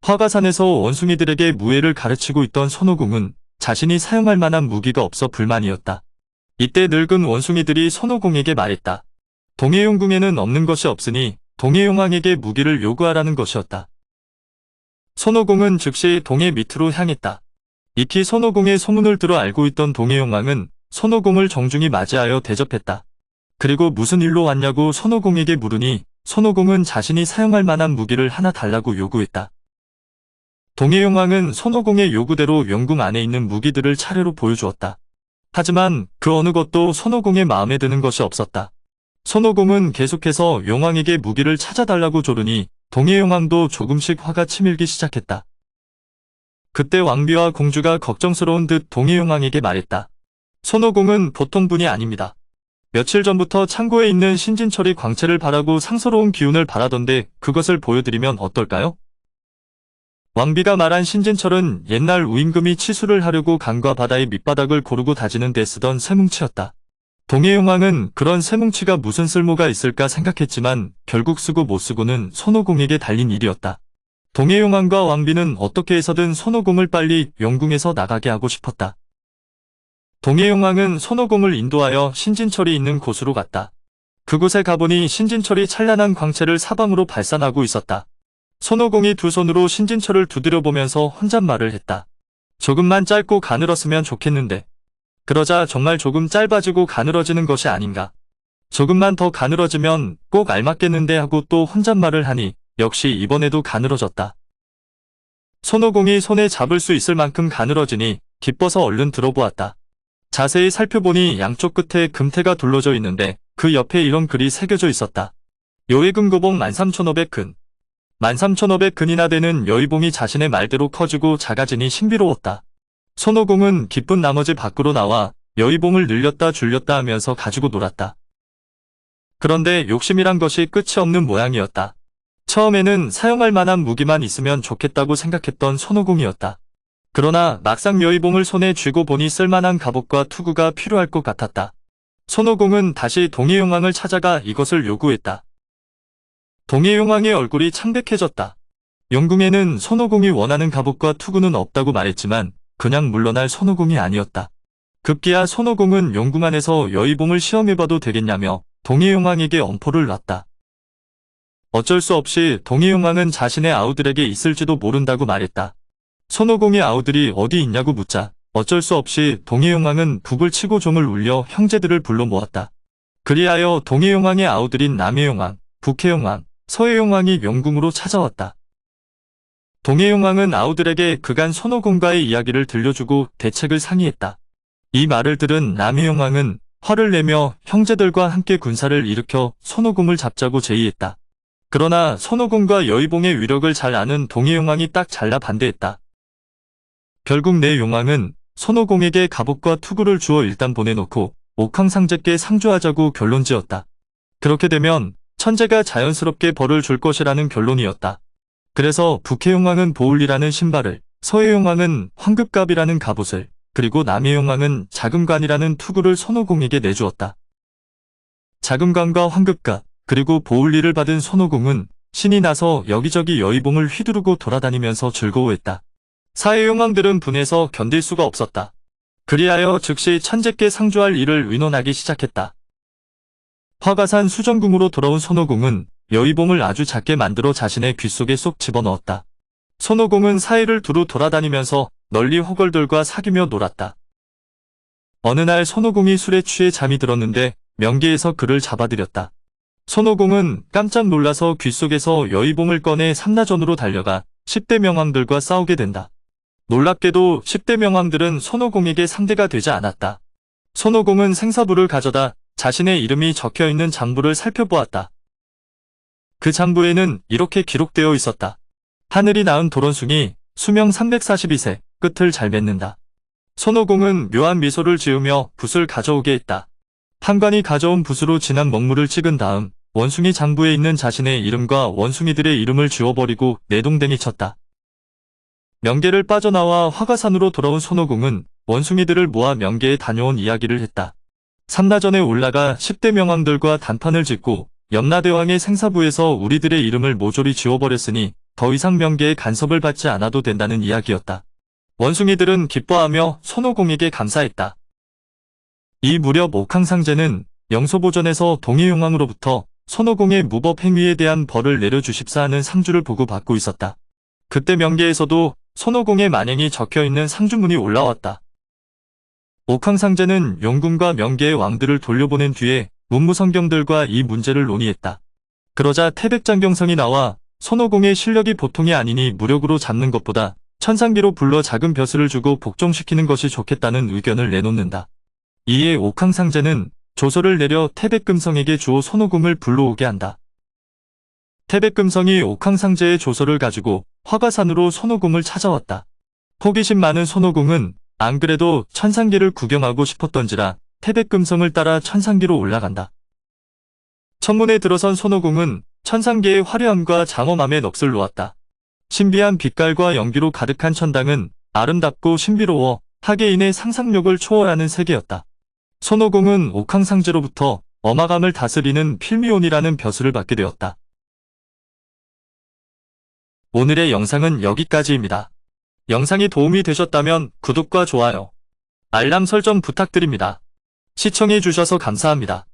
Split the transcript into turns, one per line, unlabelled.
화가산에서 원숭이들에게 무예를 가르치고 있던 손오공은 자신이 사용할 만한 무기가 없어 불만이었다. 이때 늙은 원숭이들이 손오공에게 말했다. 동해용궁에는 없는 것이 없으니 동해용왕에게 무기를 요구하라는 것이었다. 손오공은 즉시 동해 밑으로 향했다. 익히 손오공의 소문을 들어 알고 있던 동해용왕은 손오공을 정중히 맞이하여 대접했다. 그리고 무슨 일로 왔냐고 손오공에게 물으니 손오공은 자신이 사용할 만한 무기를 하나 달라고 요구했다. 동해용왕은 손오공의 요구대로 용궁 안에 있는 무기들을 차례로 보여주었다. 하지만 그 어느 것도 손오공의 마음에 드는 것이 없었다. 손오공은 계속해서 용왕에게 무기를 찾아달라고 조르니 동해용왕도 조금씩 화가 치밀기 시작했다. 그때 왕비와 공주가 걱정스러운 듯 동해용왕에게 말했다. 손오공은 보통 분이 아닙니다. 며칠 전부터 창고에 있는 신진철이 광채를 바라고 상서로운 기운을 바라던데 그것을 보여드리면 어떨까요? 왕비가 말한 신진철은 옛날 우임금이 치수를 하려고 강과 바다의 밑바닥을 고르고 다지는 데 쓰던 쇠뭉치였다. 동해용왕은 그런 쇠뭉치가 무슨 쓸모가 있을까 생각했지만 결국 쓰고 못 쓰고는 손오공에게 달린 일이었다. 동해용왕과 왕비는 어떻게 해서든 손오공을 빨리 용궁에서 나가게 하고 싶었다. 동해용왕은 손오공을 인도하여 신진철이 있는 곳으로 갔다. 그곳에 가보니 신진철이 찬란한 광채를 사방으로 발산하고 있었다. 손오공이 두 손으로 신진철을 두드려 보면서 혼잣말을 했다. 조금만 짧고 가늘었으면 좋겠는데. 그러자 정말 조금 짧아지고 가늘어지는 것이 아닌가. 조금만 더 가늘어지면 꼭 알맞겠는데 하고 또 혼잣말을 하니 역시 이번에도 가늘어졌다. 손오공이 손에 잡을 수 있을 만큼 가늘어지니 기뻐서 얼른 들어보았다. 자세히 살펴보니 양쪽 끝에 금태가 둘러져 있는데 그 옆에 이런 글이 새겨져 있었다. 여의금고봉 13,500근. 13,500근이나 되는 여의봉이 자신의 말대로 커지고 작아지니 신비로웠다. 손오공은 기쁜 나머지 밖으로 나와 여의봉을 늘렸다 줄였다 하면서 가지고 놀았다. 그런데 욕심이란 것이 끝이 없는 모양이었다. 처음에는 사용할 만한 무기만 있으면 좋겠다고 생각했던 손오공이었다. 그러나 막상 여의봉을 손에 쥐고 보니 쓸만한 갑옷과 투구가 필요할 것 같았다. 손오공은 다시 동해용왕을 찾아가 이것을 요구했다. 동해용왕의 얼굴이 창백해졌다. 용궁에는 손오공이 원하는 갑옷과 투구는 없다고 말했지만 그냥 물러날 손오공이 아니었다. 급기야 손오공은 용궁 안에서 여의봉을 시험해봐도 되겠냐며 동해용왕에게 엄포를 놨다. 어쩔 수 없이 동해용왕은 자신의 아우들에게 있을지도 모른다고 말했다. 손오공의 아우들이 어디 있냐고 묻자 어쩔 수 없이 동해용왕은 북을 치고 종을 울려 형제들을 불러 모았다. 그리하여 동해용왕의 아우들인 남해용왕, 북해용왕, 서해용왕이 용궁으로 찾아왔다. 동해용왕은 아우들에게 그간 손오공과의 이야기를 들려주고 대책을 상의했다. 이 말을 들은 남해용왕은 화를 내며 형제들과 함께 군사를 일으켜 손오공을 잡자고 제의했다. 그러나 손오공과 여의봉의 위력을 잘 아는 동해용왕이 딱 잘라 반대했다. 결국 내용왕은 손오공에게 갑옷과 투구를 주어 일단 보내놓고 옥황상제께 상주하자고 결론지었다. 그렇게 되면 천재가 자연스럽게 벌을 줄 것이라는 결론이었다. 그래서 북해용왕은 보울리라는 신발을, 서해용왕은 황급갑이라는 갑옷을, 그리고 남해용왕은 자금관이라는 투구를 손오공에게 내주었다. 자금관과 황급갑, 그리고 보울리를 받은 손오공은 신이 나서 여기저기 여의봉을 휘두르고 돌아다니면서 즐거워했다. 사해용왕들은 분해서 견딜 수가 없었다. 그리하여 즉시 천재께 상주할 일을 의논하기 시작했다. 화가산 수정궁으로 돌아온 손오공은 여의봉을 아주 작게 만들어 자신의 귓속에 쏙 집어넣었다. 손오공은 사해를 두루 돌아다니면서 널리 호걸들과 사귀며 놀았다. 어느 날 손오공이 술에 취해 잠이 들었는데 명계에서 그를 잡아들였다. 손오공은 깜짝 놀라서 귓속에서 여의봉을 꺼내 삼라전으로 달려가 10대 명왕들과 싸우게 된다. 놀랍게도 10대 명왕들은 손오공에게 상대가 되지 않았다. 손오공은 생사부를 가져다 자신의 이름이 적혀있는 장부를 살펴보았다. 그 장부에는 이렇게 기록되어 있었다. 하늘이 낳은 도론숭이 수명 342세 끝을 잘 맺는다. 손오공은 묘한 미소를 지으며 붓을 가져오게 했다. 판관이 가져온 붓으로 진한 먹물을 찍은 다음 원숭이 장부에 있는 자신의 이름과 원숭이들의 이름을 지워버리고 내동댕이 쳤다. 명계를 빠져나와 화가산으로 돌아온 손오공은 원숭이들을 모아 명계에 다녀온 이야기를 했다. 삼라전에 올라가 10대 명왕들과 단판을 짓고 염라대왕의 생사부에서 우리들의 이름을 모조리 지워버렸으니 더 이상 명계의 간섭을 받지 않아도 된다는 이야기였다. 원숭이들은 기뻐하며 손오공에게 감사했다. 이 무렵 옥황상제는 영소보전에서 동해용왕으로부터 손오공의 무법 행위에 대한 벌을 내려주십사 하는 상주를 보고받고 있었다. 그때 명계에서도 손오공의 만행이 적혀있는 상주문이 올라왔다. 옥황상제는 용궁과 명계의 왕들을 돌려보낸 뒤에 문무성경들과 이 문제를 논의했다. 그러자 태백장경성이 나와 손오공의 실력이 보통이 아니니 무력으로 잡는 것보다 천상계로 불러 작은 벼슬을 주고 복종시키는 것이 좋겠다는 의견을 내놓는다. 이에 옥황상제는 조서를 내려 태백금성에게 주어 손오공을 불러오게 한다. 태백금성이 옥황상제의 조서를 가지고 화가산으로 손오공을 찾아왔다. 호기심 많은 손오공은 안 그래도 천상계를 구경하고 싶었던지라 태백금성을 따라 천상계로 올라간다. 천문에 들어선 손오공은 천상계의 화려함과 장엄함에 넋을 놓았다. 신비한 빛깔과 연기로 가득한 천당은 아름답고 신비로워 하계인의 상상력을 초월하는 세계였다. 손오공은 옥황상제로부터 엄화감을 다스리는 필미온이라는 벼슬을 받게 되었다. 오늘의 영상은 여기까지입니다. 영상이 도움이 되셨다면 구독과 좋아요, 알람 설정 부탁드립니다. 시청해주셔서 감사합니다.